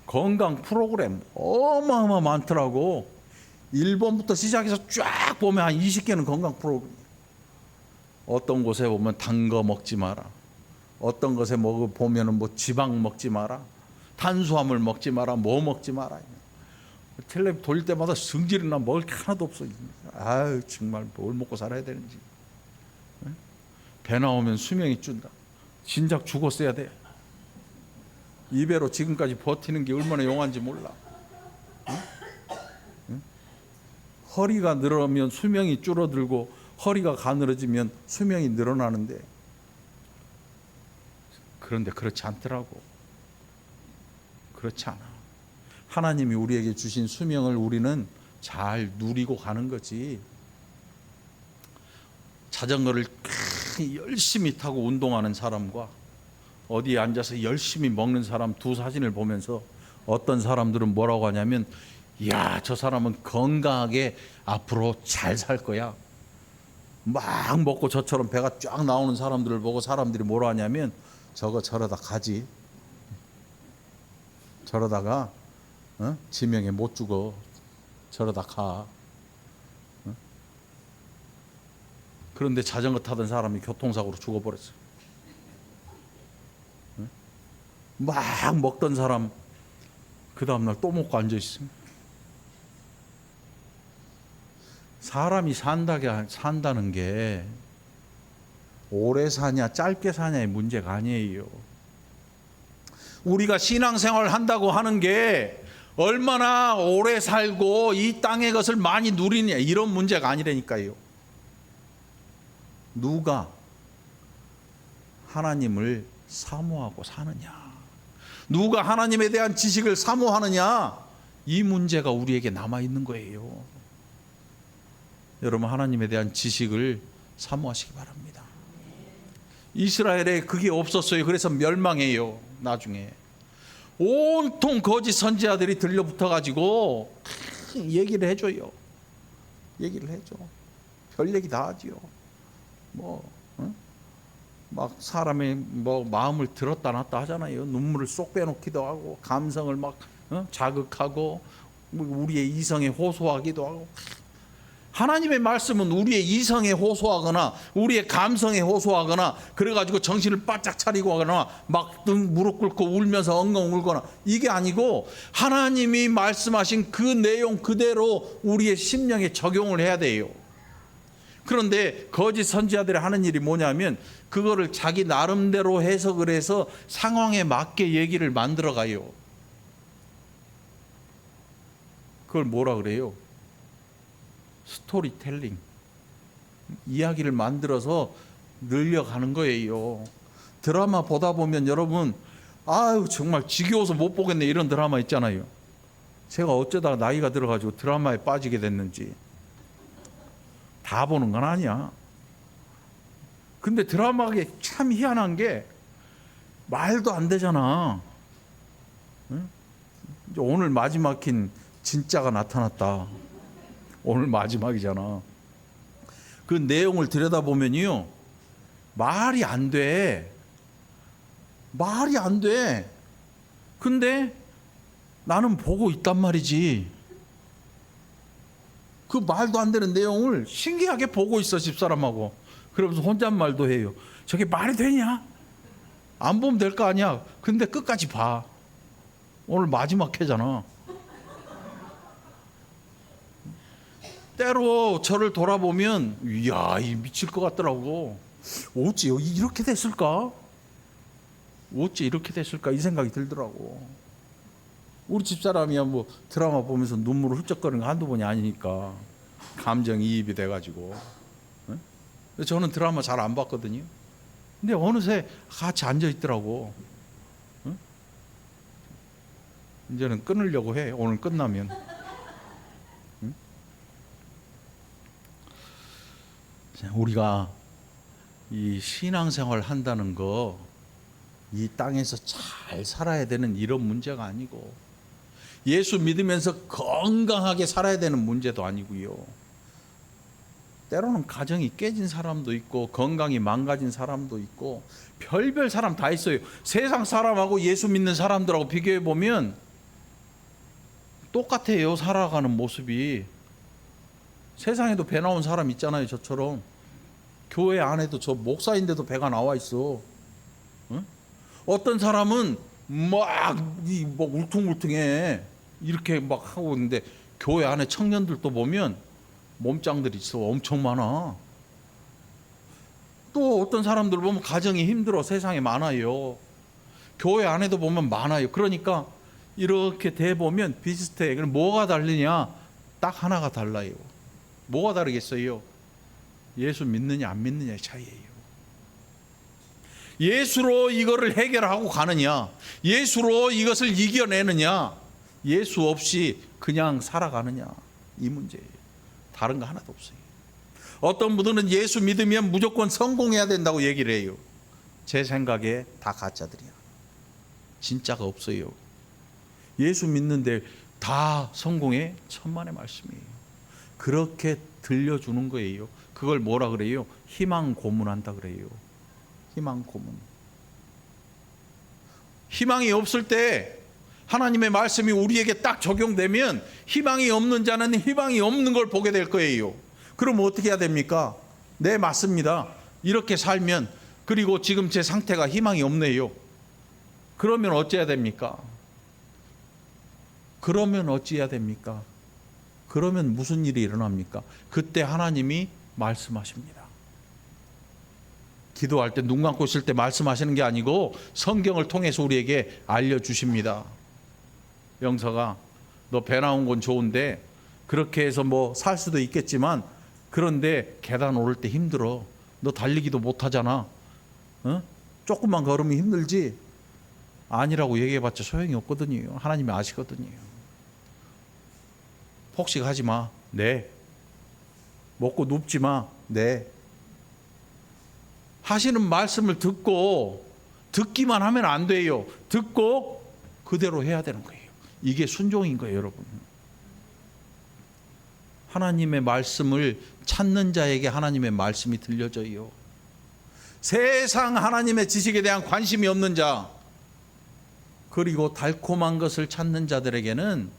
건강 프로그램 어마어마 많더라고. 1번부터 시작해서 쫙 보면 한 20개는 건강 프로그램. 어떤 곳에 보면 단 거 먹지 마라. 어떤 것에 보면은 뭐 지방 먹지 마라. 탄수화물 먹지 마라. 뭐 먹지 마라. 텔레비 돌릴 때마다 성질이나 먹을 게 하나도 없어. 아유 정말 뭘 먹고 살아야 되는지. 배 나오면 수명이 준다. 진작 죽었어야 돼. 이 배로 지금까지 버티는 게 얼마나 용한지 몰라. 허리가 늘어나면 수명이 줄어들고 허리가 가늘어지면 수명이 늘어나는데 그런데 그렇지 않더라고. 그렇지 않아. 하나님이 우리에게 주신 수명을 우리는 잘 누리고 가는 거지. 자전거를 열심히 타고 운동하는 사람과 어디에 앉아서 열심히 먹는 사람 두 사진을 보면서 어떤 사람들은 뭐라고 하냐면 이야 저 사람은 건강하게 앞으로 잘 살 거야. 막 먹고 저처럼 배가 쫙 나오는 사람들을 보고 사람들이 뭐라 하냐면 저거 저러다 가지. 저러다가 지명에 못 죽어. 저러다 가. 그런데 자전거 타던 사람이 교통사고로 죽어버렸어. 막 먹던 사람 그 다음날 또 먹고 앉아있어. 사람이 산다는 게 오래 사냐 짧게 사냐의 문제가 아니에요. 우리가 신앙생활을 한다고 하는 게 얼마나 오래 살고 이 땅의 것을 많이 누리냐 이런 문제가 아니라니까요. 누가 하나님을 사모하고 사느냐, 누가 하나님에 대한 지식을 사모하느냐, 이 문제가 우리에게 남아있는 거예요. 여러분 하나님에 대한 지식을 사모하시기 바랍니다. 이스라엘에 그게 없었어요. 그래서 멸망해요. 나중에 온통 거짓 선지자들이 들려붙어 가지고 얘기를 해줘요. 얘기를 해줘. 별 얘기 다 하지요. 막 사람의 마음을 들었다 놨다 하잖아요. 눈물을 쏙 빼놓기도 하고 감성을 막 자극하고 우리의 이성에 호소하기도 하고. 하나님의 말씀은 우리의 이성에 호소하거나 우리의 감성에 호소하거나 그래가지고 정신을 바짝 차리고 하거나 막 무릎 꿇고 울면서 엉엉 울거나 이게 아니고 하나님이 말씀하신 그 내용 그대로 우리의 심령에 적용을 해야 돼요. 그런데 거짓 선지자들이 하는 일이 뭐냐면 그거를 자기 나름대로 해석을 해서 상황에 맞게 얘기를 만들어 가요. 그걸 뭐라 그래요? 스토리텔링. 이야기를 만들어서 늘려가는 거예요. 드라마 보다 보면 여러분 아유 정말 지겨워서 못 보겠네 이런 드라마 있잖아요. 제가 어쩌다가 나이가 들어가지고 드라마에 빠지게 됐는지. 다 보는 건 아니야. 근데 드라마가 참 희한한 게 말도 안 되잖아. 오늘 마지막인 진짜가 나타났다. 오늘 마지막이잖아. 그 내용을 들여다보면요, 말이 안 돼. 말이 안 돼. 근데 나는 보고 있단 말이지. 그 말도 안 되는 내용을 신기하게 보고 있어, 집사람하고. 그러면서 혼잣말도 해요. 저게 말이 되냐? 안 보면 될 거 아니야. 근데 끝까지 봐. 오늘 마지막 회잖아. 때로 저를 돌아보면, 이야, 이 미칠 것 같더라고. 어찌 이렇게 됐을까? 어찌 이렇게 됐을까? 이 생각이 들더라고. 우리 집사람이야 뭐 드라마 보면서 눈물을 훌쩍거리는 거 한두 번이 아니니까 감정이입이 돼가지고. 저는 드라마 잘 안 봤거든요. 근데 어느새 같이 앉아 있더라고. 이제는 끊으려고 해. 오늘 끝나면. 우리가 이 신앙생활 한다는 거, 이 땅에서 잘 살아야 되는 이런 문제가 아니고, 예수 믿으면서 건강하게 살아야 되는 문제도 아니고요. 때로는 가정이 깨진 사람도 있고 건강이 망가진 사람도 있고 별별 사람 다 있어요. 세상 사람하고 예수 믿는 사람들하고 비교해 보면 똑같아요. 살아가는 모습이. 세상에도 배 나온 사람 있잖아요. 저처럼 교회 안에도 저 목사인데도 배가 나와 있어. 응? 어떤 사람은 막 울퉁불퉁해. 이렇게 막 하고 있는데 교회 안에 청년들도 보면 몸짱들이 있어. 엄청 많아. 또 어떤 사람들 보면 가정이 힘들어. 세상에 많아요. 교회 안에도 보면 많아요. 그러니까 이렇게 대보면 비슷해. 그럼 뭐가 다르냐? 딱 하나가 달라요. 뭐가 다르겠어요? 예수 믿느냐 안 믿느냐의 차이예요. 예수로 이거를 해결하고 가느냐, 예수로 이것을 이겨내느냐, 예수 없이 그냥 살아가느냐, 이 문제예요. 다른 거 하나도 없어요. 어떤 분들은 예수 믿으면 무조건 성공해야 된다고 얘기를 해요. 제 생각에 다 가짜들이야. 진짜가 없어요. 예수 믿는데 다 성공해? 천만의 말씀이에요. 그렇게 들려주는 거예요. 그걸 뭐라 그래요? 희망 고문한다 그래요. 희망 고문. 희망이 없을 때 하나님의 말씀이 우리에게 딱 적용되면 희망이 없는 자는 희망이 없는 걸 보게 될 거예요. 그럼 어떻게 해야 됩니까? 네, 맞습니다. 이렇게 살면, 그리고 지금 제 상태가 희망이 없네요. 그러면 어찌해야 됩니까? 그러면 어찌해야 됩니까? 그러면 무슨 일이 일어납니까? 그때 하나님이 말씀하십니다. 기도할 때 눈 감고 있을 때 말씀하시는 게 아니고 성경을 통해서 우리에게 알려주십니다. 영서가, 너 배 나온 건 좋은데 그렇게 해서 뭐 살 수도 있겠지만, 그런데 계단 오를 때 힘들어. 너 달리기도 못하잖아. 조금만 걸으면 힘들지? 아니라고 얘기해봤자 소용이 없거든요. 하나님이 아시거든요. 폭식하지 마. 네. 먹고 눕지 마. 네. 하시는 말씀을 듣기만 하면 안 돼요. 듣고 그대로 해야 되는 거예요. 이게 순종인 거예요, 여러분. 하나님의 말씀을 찾는 자에게 하나님의 말씀이 들려져요. 세상 하나님의 지식에 대한 관심이 없는 자, 그리고 달콤한 것을 찾는 자들에게는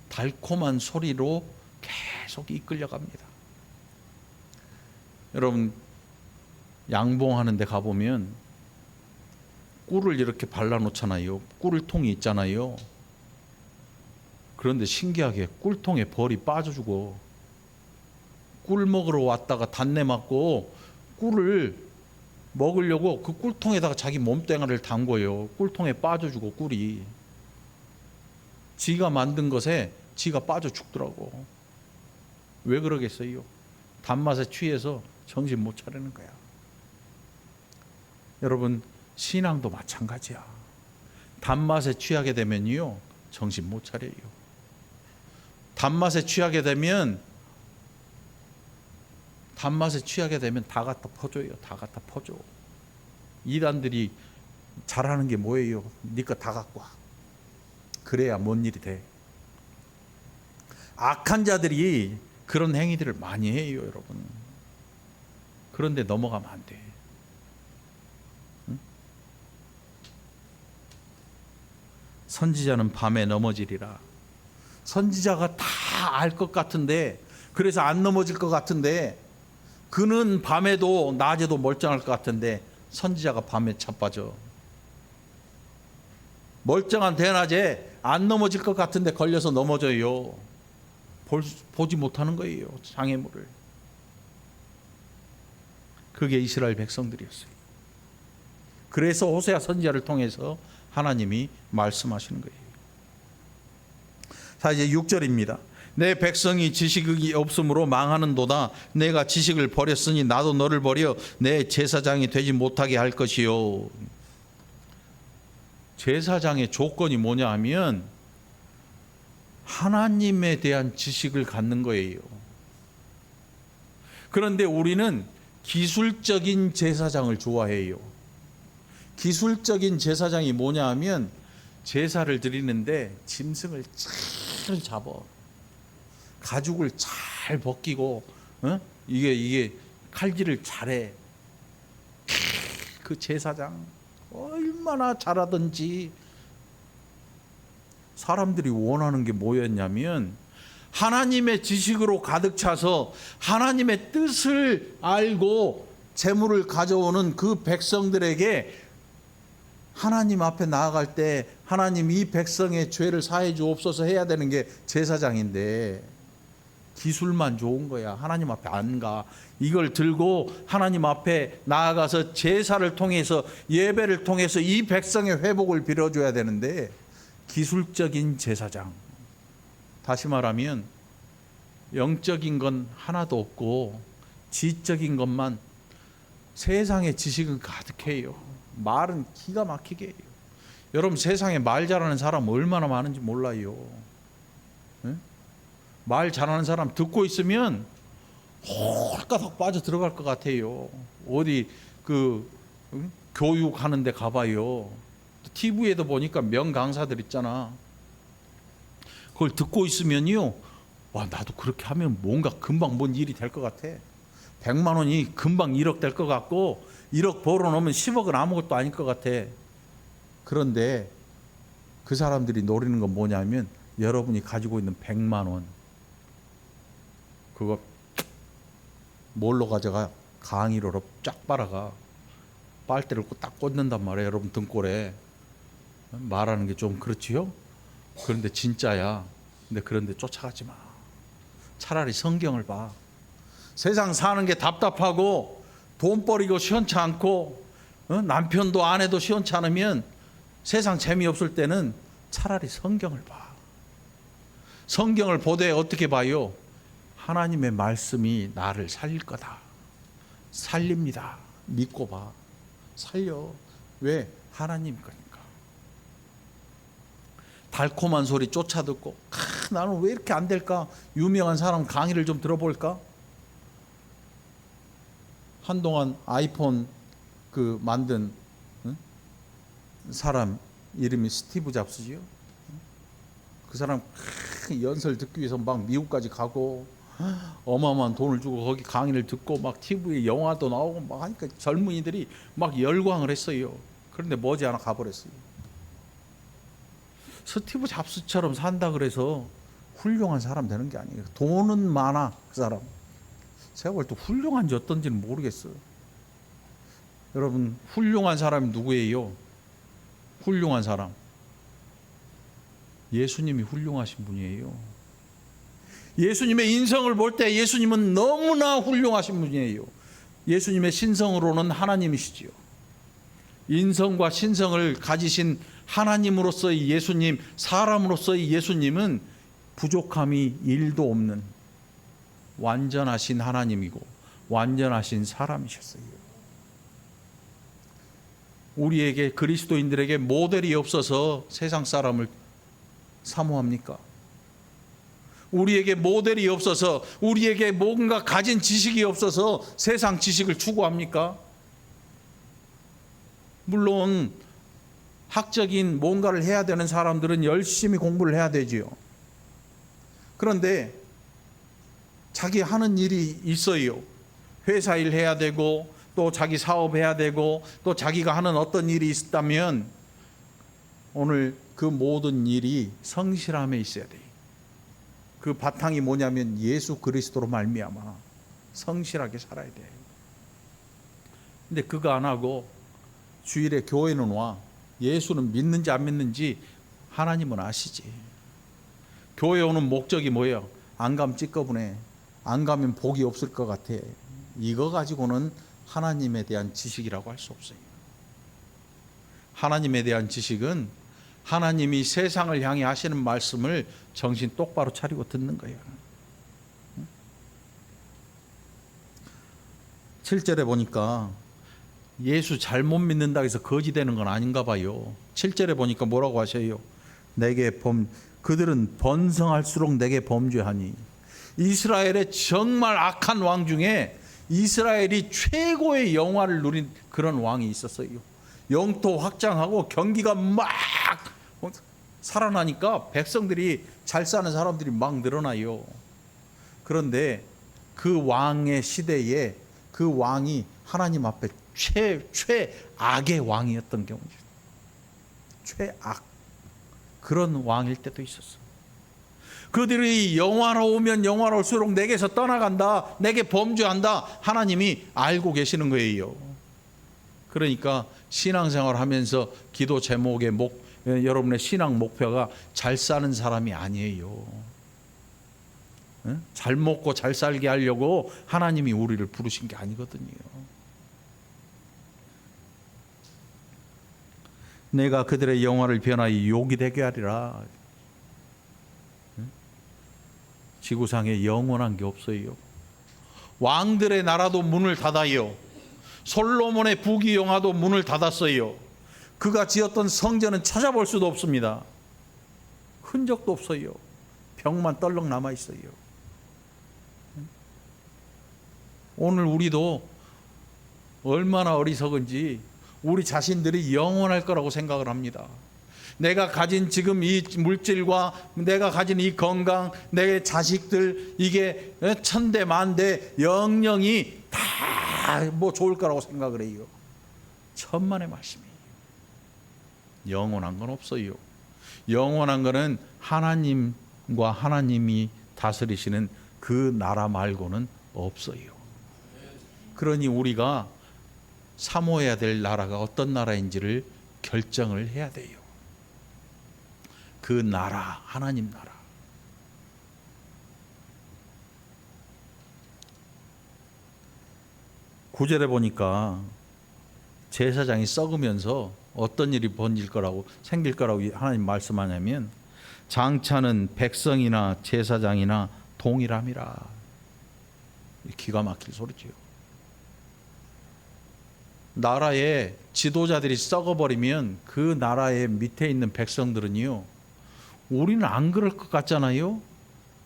달콤한 소리로 계속 이끌려갑니다. 여러분, 양봉하는 데 가보면 꿀을 이렇게 발라놓잖아요. 꿀통이 있잖아요. 그런데 신기하게 꿀통에 벌이 빠져주고, 꿀 먹으러 왔다가 단내 맞고 꿀을 먹으려고 그 꿀통에다가 자기 몸뚱아리를 담궈요. 꿀통에 빠져주고 꿀이. 지가 만든 것에 지가 빠져 죽더라고. 왜 그러겠어요? 단맛에 취해서 정신 못 차리는 거야. 여러분, 신앙도 마찬가지야. 단맛에 취하게 되면요, 정신 못 차려요. 단맛에 취하게 되면 다 갖다 퍼줘요. 다 갖다 퍼줘. 이단들이 잘하는 게 뭐예요? 네 거 다 갖고 와. 그래야 뭔 일이 돼. 악한 자들이 그런 행위들을 많이 해요, 여러분. 그런데 넘어가면 안 돼. 응? 선지자는 밤에 넘어지리라. 선지자가 다 알 것 같은데, 그래서 안 넘어질 것 같은데, 그는 밤에도 낮에도 멀쩡할 것 같은데 선지자가 밤에 자빠져. 멀쩡한 대낮에 안 넘어질 것 같은데 걸려서 넘어져요. 보지 못하는 거예요, 장애물을. 그게 이스라엘 백성들이었어요. 그래서 호세아 선지자를 통해서 하나님이 말씀하시는 거예요. 자, 이제 6절입니다. 내 백성이 지식이 없으므로 망하는도다. 내가 지식을 버렸으니 나도 너를 버려 내 제사장이 되지 못하게 할 것이요. 제사장의 조건이 뭐냐 하면 하나님에 대한 지식을 갖는 거예요. 그런데 우리는 기술적인 제사장을 좋아해요. 기술적인 제사장이 뭐냐 하면 제사를 드리는데 짐승을 잘 잡아, 가죽을 잘 벗기고, 이게 칼질을 잘해. 그 제사장 얼마나 잘하든지. 사람들이 원하는 게 뭐였냐면 하나님의 지식으로 가득 차서 하나님의 뜻을 알고 제물을 가져오는 그 백성들에게 하나님 앞에 나아갈 때 하나님 이 백성의 죄를 사해 주옵소서 해야 되는 게 제사장인데, 기술만 좋은 거야. 하나님 앞에 안 가. 이걸 들고 하나님 앞에 나아가서 제사를 통해서, 예배를 통해서 이 백성의 회복을 빌어줘야 되는데, 기술적인 제사장, 다시 말하면 영적인 건 하나도 없고 지적인 것만, 세상의 지식은 가득해요. 말은 기가 막히게 해요. 여러분, 세상에 말 잘하는 사람 얼마나 많은지 몰라요. 네? 말 잘하는 사람 듣고 있으면 홀가닥 빠져 들어갈 것 같아요. 어디 교육하는 데 가봐요. TV에도 보니까 명강사들 있잖아. 그걸 듣고 있으면요, 와, 나도 그렇게 하면 뭔가 금방 뭔 일이 될 것 같아. 100만 원이 금방 1억 될 것 같고, 1억 벌어놓으면 10억은 아무것도 아닐 것 같아. 그런데 그 사람들이 노리는 건 뭐냐면 여러분이 가지고 있는 100만 원, 그거 뭘로 가져가? 강의로로 쫙 빨아가 빨대를 딱 꽂는단 말이에요, 여러분 등골에. 말하는 게 좀 그렇지요? 그런데 진짜야. 근데 그런데 쫓아가지 마. 차라리 성경을 봐. 세상 사는 게 답답하고 돈 버리고 시원치 않고, 남편도 아내도 시원치 않으면 세상 재미없을 때는 차라리 성경을 봐. 성경을 보되 어떻게 봐요? 하나님의 말씀이 나를 살릴 거다. 살립니다. 믿고 봐. 살려. 왜? 하나님 거니까. 달콤한 소리 쫓아 듣고, 나는 왜 이렇게 안 될까? 유명한 사람 강의를 좀 들어볼까? 한동안 아이폰 만든 사람 이름이 스티브 잡스지요. 그 사람 연설 듣기 위해서 막 미국까지 가고 어마어마한 돈을 주고 거기 강의를 듣고 막 TV에 영화도 나오고 막 하니까 젊은이들이 막 열광을 했어요. 그런데 머지않아 가버렸어요. 스티브 잡스처럼 산다 그래서 훌륭한 사람 되는 게 아니에요. 돈은 많아, 그 사람. 제가 볼 때 훌륭한지 어떤지는 모르겠어요. 여러분, 훌륭한 사람이 누구예요? 훌륭한 사람, 예수님이 훌륭하신 분이에요. 예수님의 인성을 볼 때 예수님은 너무나 훌륭하신 분이에요. 예수님의 신성으로는 하나님이시지요. 인성과 신성을 가지신 하나님으로서의 예수님, 사람으로서의 예수님은 부족함이 1도 없는 완전하신 하나님이고 완전하신 사람이셨어요. 우리에게, 그리스도인들에게 모델이 없어서 세상 사람을 사모합니까? 우리에게 모델이 없어서, 우리에게 뭔가 가진 지식이 없어서 세상 지식을 추구합니까? 물론 학적인 뭔가를 해야 되는 사람들은 열심히 공부를 해야 되지요. 그런데 자기 하는 일이 있어요. 회사 일 해야 되고 또 자기 사업 해야 되고 또 자기가 하는 어떤 일이 있다면 오늘 그 모든 일이 성실함에 있어야 돼요. 그 바탕이 뭐냐면 예수 그리스도로 말미암아 성실하게 살아야 돼. 근데 그거 안 하고 주일에 교회는 와. 예수는 믿는지 안 믿는지 하나님은 아시지. 교회 오는 목적이 뭐예요? 안 가면 찌꺼분해. 안 가면 복이 없을 것 같아. 이거 가지고는 하나님에 대한 지식이라고 할 수 없어요. 하나님에 대한 지식은 하나님이 세상을 향해 하시는 말씀을 정신 똑바로 차리고 듣는 거예요. 7절에 보니까 예수 잘못 믿는다 해서 거지 되는 건 아닌가 봐요. 7절에 보니까 뭐라고 하셔요? 그들은 번성할수록 내게 범죄하니. 이스라엘의 정말 악한 왕 중에 이스라엘이 최고의 영화를 누린 그런 왕이 있었어요. 영토 확장하고 경기가 막 살아나니까 백성들이 잘 사는 사람들이 막 늘어나요. 그런데 그 왕의 시대에 그 왕이 하나님 앞에 최악의 왕이었던 경우죠. 최악. 그런 왕일 때도 있었어. 그들이 영화로우면 영화로울수록 내게서 떠나간다, 내게 범죄한다, 하나님이 알고 계시는 거예요. 그러니까 신앙생활 하면서 기도 제목의 여러분의 신앙 목표가 잘 사는 사람이 아니에요. 잘 먹고 잘 살게 하려고 하나님이 우리를 부르신 게 아니거든요. 내가 그들의 영화를 변하여 욕이 되게 하리라. 지구상에 영원한 게 없어요. 왕들의 나라도 문을 닫아요. 솔로몬의 부귀영화도 문을 닫았어요. 그가 지었던 성전은 찾아볼 수도 없습니다. 흔적도 없어요. 벽만 떨렁 남아 있어요. 오늘 우리도 얼마나 어리석은지 우리 자신들이 영원할 거라고 생각을 합니다. 내가 가진 지금 이 물질과 내가 가진 이 건강, 내 자식들, 이게 천대 만대 영영이 다 뭐 좋을 거라고 생각을 해요. 천만의 말씀이에요. 영원한 건 없어요. 영원한 거는 하나님과 하나님이 다스리시는 그 나라 말고는 없어요. 그러니 우리가 사모해야 될 나라가 어떤 나라인지를 결정을 해야 돼요. 그 나라, 하나님 나라. 구절에 보니까 제사장이 썩으면서 어떤 일이 생길 거라고 하나님 말씀하냐면 장차는 백성이나 제사장이나 동일함이라. 기가 막힐 소리지요. 나라의 지도자들이 썩어버리면 그 나라의 밑에 있는 백성들은요, 우리는 안 그럴 것 같잖아요.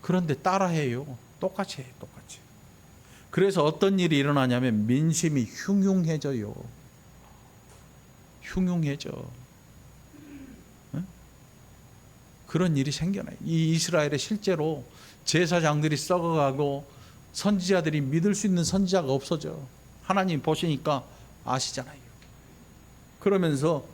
그런데 따라해요. 똑같이 해요. 똑같이. 그래서 어떤 일이 일어나냐면 민심이 흉흉해져요. 흉흉해져. 그런 일이 생겨나요. 이 이스라엘에 실제로 제사장들이 썩어가고 선지자들이 믿을 수 있는 선지자가 없어져. 하나님 보시니까 아시잖아요. 그러면서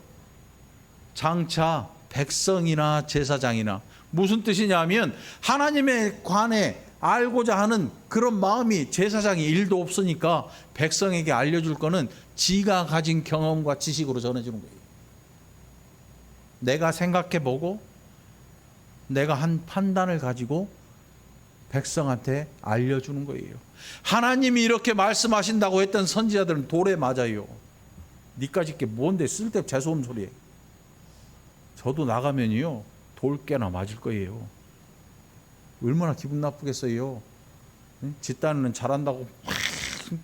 장차 백성이나 제사장이나 무슨 뜻이냐면 하나님에 관해 알고자 하는 그런 마음이 제사장이 일도 없으니까 백성에게 알려줄 거는 지가 가진 경험과 지식으로 전해주는 거예요. 내가 생각해보고 내가 한 판단을 가지고 백성한테 알려주는 거예요. 하나님이 이렇게 말씀하신다고 했던 선지자들은 돌에 맞아요. 니까짓 게 뭔데 쓸데없이 재수없는 소리예요. 저도 나가면요 돌 깨나 맞을 거예요. 얼마나 기분 나쁘겠어요. 집단은 잘한다고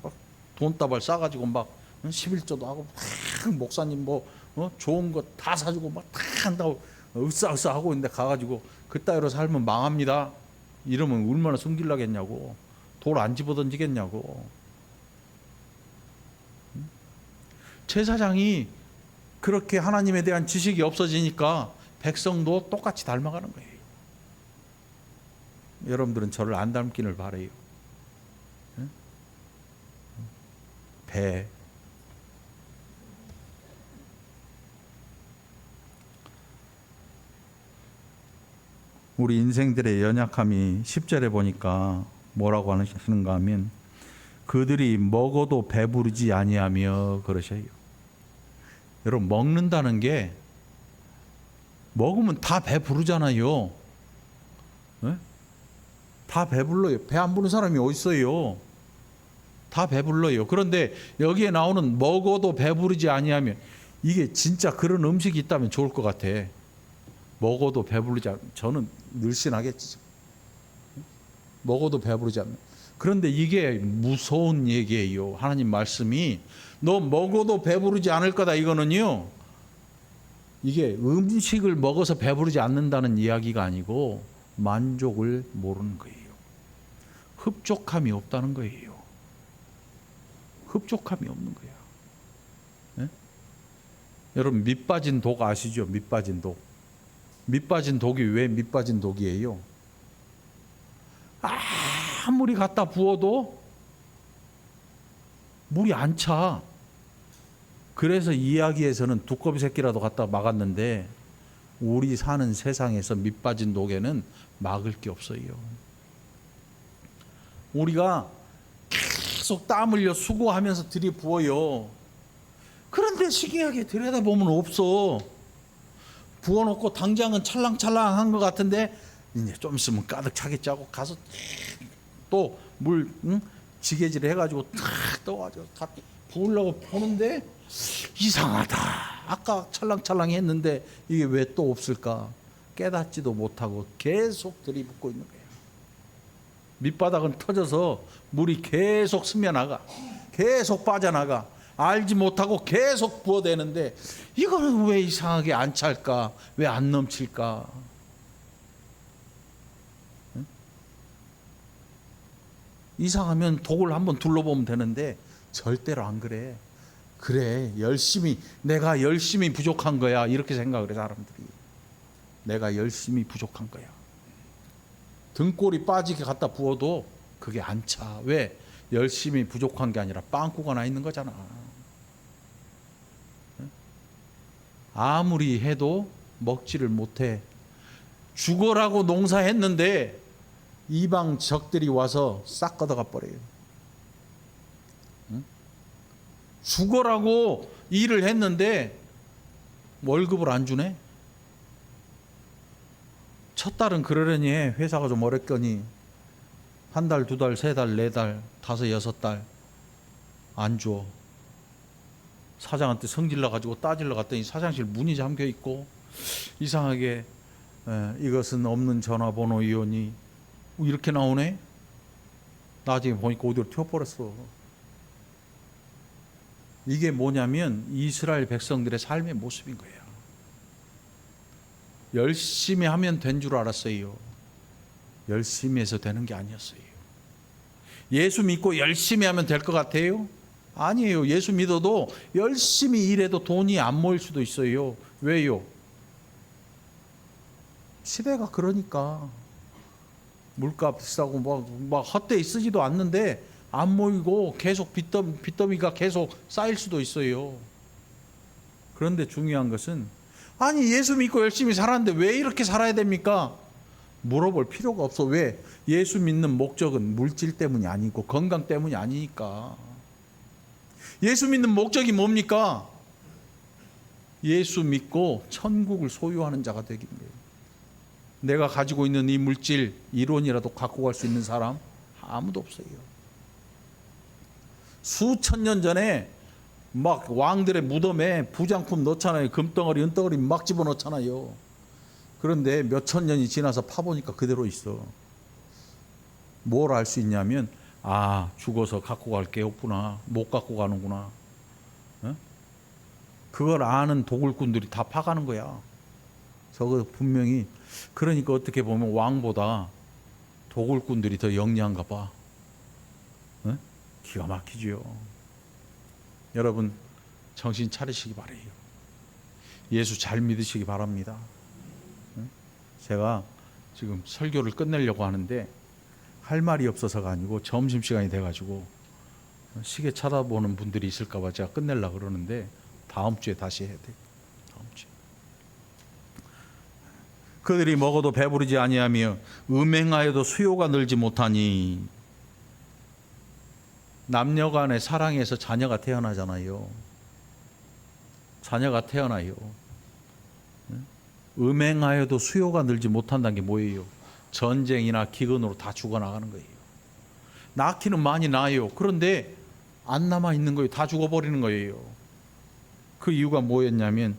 막 돈다발 싸가지고 막 11조도 하고 막 목사님 뭐 좋은 거 다 사주고 막 다 한다고 으쌰으쌰 하고 있는데 가가지고 그따위로 살면 망합니다. 이러면 얼마나 숨길라겠냐고. 돌 안 집어던지겠냐고. 제사장이 그렇게 하나님에 대한 지식이 없어지니까 백성도 똑같이 닮아가는 거예요. 여러분들은 저를 안 닮기를 바라요. 배. 우리 인생들의 연약함이 10절에 보니까 뭐라고 하시는가 하면 그들이 먹어도 배부르지 아니하며 그러셔요. 여러분, 먹는다는 게 먹으면 다 배부르잖아요. 네? 다 배불러요. 배 안 부른 사람이 어디 있어요? 다 배불러요. 그런데 여기에 나오는 먹어도 배부르지 아니하면, 이게 진짜 그런 음식이 있다면 좋을 것 같아. 먹어도 배부르지 않, 저는 늘씬하겠지. 먹어도 배부르지 않는. 그런데 이게 무서운 얘기예요. 하나님 말씀이 너 먹어도 배부르지 않을 거다. 이거는요, 이게 음식을 먹어서 배부르지 않는다는 이야기가 아니고 만족을 모르는 거예요. 흡족함이 없다는 거예요. 흡족함이 없는 거야. 네? 여러분, 밑빠진 독 아시죠? 밑빠진 독. 밑빠진 독이 왜 밑빠진 독이에요? 아무리 갖다 부어도 물이 안 차. 그래서 이야기에서는 두꺼비 새끼라도 갖다 막았는데, 우리 사는 세상에서 밑빠진 독에는 막을 게 없어요. 우리가 계속 땀 흘려 수고하면서 들이부어요. 그런데 시기하게 들여다보면 없어. 부어놓고 당장은 찰랑찰랑한 것 같은데 이제 좀 있으면 가득 차겠지 하고 가서 또 물 지게질 해가지고 탁 떠가지고 부으려고 보는데 이상하다. 아까 찰랑찰랑 했는데 이게 왜 또 없을까? 깨닫지도 못하고 계속 들이붓고 있는 거예요. 밑바닥은 터져서 물이 계속 스며나가, 계속 빠져나가. 알지 못하고 계속 부어대는데 이거는 왜 이상하게 안 찰까? 왜 안 넘칠까? 응? 이상하면 독을 한번 둘러보면 되는데 절대로 안 그래. 그래, 내가 열심히 부족한 거야. 이렇게 생각을 해, 사람들이. 내가 열심히 부족한 거야. 등골이 빠지게 갖다 부어도 그게 안 차. 왜? 열심히 부족한 게 아니라 빵꾸가 나 있는 거잖아. 아무리 해도 먹지를 못해. 죽어라고 농사했는데 이방 적들이 와서 싹 걷어가 버려요. 죽어라고 일을 했는데 월급을 안 주네. 첫 달은 그러려니 해. 회사가 좀 어렵거니 한 달, 두 달, 세 달, 네 달, 다섯, 여섯 달 안 줘. 사장한테 성질나 가지고 따지러 갔더니 사장실 문이 잠겨 있고 이상하게 이것은 없는 전화번호이오니 이렇게 나오네. 나중에 보니까 어디로 튀어버렸어. 이게 뭐냐면 이스라엘 백성들의 삶의 모습인 거예요. 열심히 하면 된 줄 알았어요. 열심히 해서 되는 게 아니었어요. 예수 믿고 열심히 하면 될 것 같아요? 아니에요. 예수 믿어도 열심히 일해도 돈이 안 모일 수도 있어요. 왜요? 시대가 그러니까. 물가 비싸고 막 헛되이 쓰지도 않는데 안 모이고 계속 빚더미가 계속 쌓일 수도 있어요. 그런데 중요한 것은, 아니 예수 믿고 열심히 살았는데 왜 이렇게 살아야 됩니까? 물어볼 필요가 없어. 왜? 예수 믿는 목적은 물질 때문이 아니고 건강 때문이 아니니까. 예수 믿는 목적이 뭡니까? 예수 믿고 천국을 소유하는 자가 되긴 거예요. 내가 가지고 있는 이 물질 이론이라도 갖고 갈 수 있는 사람 아무도 없어요. 수천 년 전에 막 왕들의 무덤에 부장품 넣잖아요. 금덩어리, 은덩어리 막 집어넣잖아요. 그런데 몇천 년이 지나서 파보니까 그대로 있어. 뭘 알 수 있냐면, 죽어서 갖고 갈 게 없구나. 못 갖고 가는구나. 그걸 아는 도굴꾼들이 다 파가는 거야. 저거 분명히. 그러니까 어떻게 보면 왕보다 도굴꾼들이 더 영리한가 봐. 기가 막히죠. 여러분, 정신 차리시기 바래요. 예수 잘 믿으시기 바랍니다. 제가 지금 설교를 끝내려고 하는데 할 말이 없어서가 아니고 점심시간이 돼가지고 시계 쳐다보는 분들이 있을까 봐 제가 끝내려고 그러는데 다음 주에 다시 해야 돼요. 다음 주에. 그들이 먹어도 배부르지 아니하며 음행하여도 수요가 늘지 못하니. 남녀 간의 사랑에서 자녀가 태어나잖아요. 자녀가 태어나요. 음행하여도 수요가 늘지 못한다는 게 뭐예요? 전쟁이나 기근으로 다 죽어나가는 거예요. 낳기는 많이 낳아요. 그런데 안 남아 있는 거예요. 다 죽어버리는 거예요. 그 이유가 뭐였냐면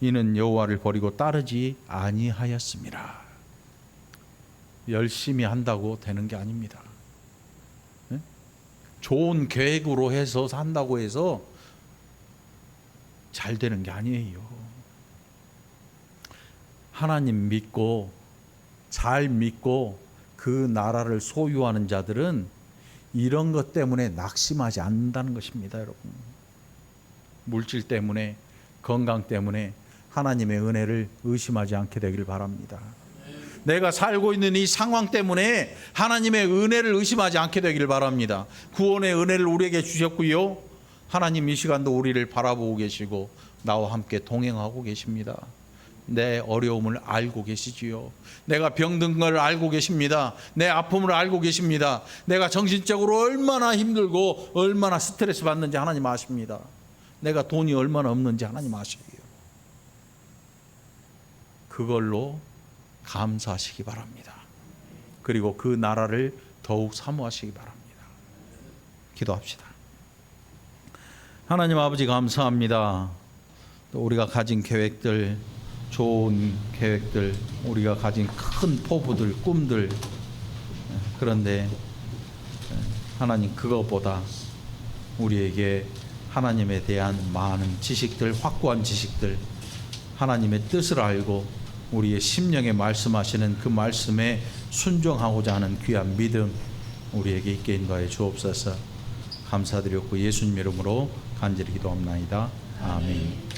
이는 여호와를 버리고 따르지 아니하였습니다. 열심히 한다고 되는 게 아닙니다. 좋은 계획으로 해서 산다고 해서 잘 되는 게 아니에요. 하나님 믿고 잘 믿고 그 나라를 소유하는 자들은 이런 것 때문에 낙심하지 않는다는 것입니다, 여러분. 물질 때문에, 건강 때문에 하나님의 은혜를 의심하지 않게 되기를 바랍니다. 내가 살고 있는 이 상황 때문에 하나님의 은혜를 의심하지 않게 되기를 바랍니다. 구원의 은혜를 우리에게 주셨고요. 하나님 이 시간도 우리를 바라보고 계시고 나와 함께 동행하고 계십니다. 내 어려움을 알고 계시지요. 내가 병든 걸 알고 계십니다. 내 아픔을 알고 계십니다. 내가 정신적으로 얼마나 힘들고 얼마나 스트레스 받는지 하나님 아십니다. 내가 돈이 얼마나 없는지 하나님 아셔요. 그걸로 감사하시기 바랍니다. 그리고 그 나라를 더욱 사모하시기 바랍니다. 기도합시다. 하나님 아버지 감사합니다. 또 우리가 가진 계획들, 좋은 계획들, 우리가 가진 큰 포부들, 꿈들, 그런데 하나님 그것보다 우리에게 하나님에 대한 많은 지식들, 확고한 지식들, 하나님의 뜻을 알고 우리의 심령에 말씀하시는 그 말씀에 순종하고자 하는 귀한 믿음 우리에게 있게 인도하여 주옵소서. 감사드렸고 예수님 이름으로 간절히 기도합나이다. 아멘.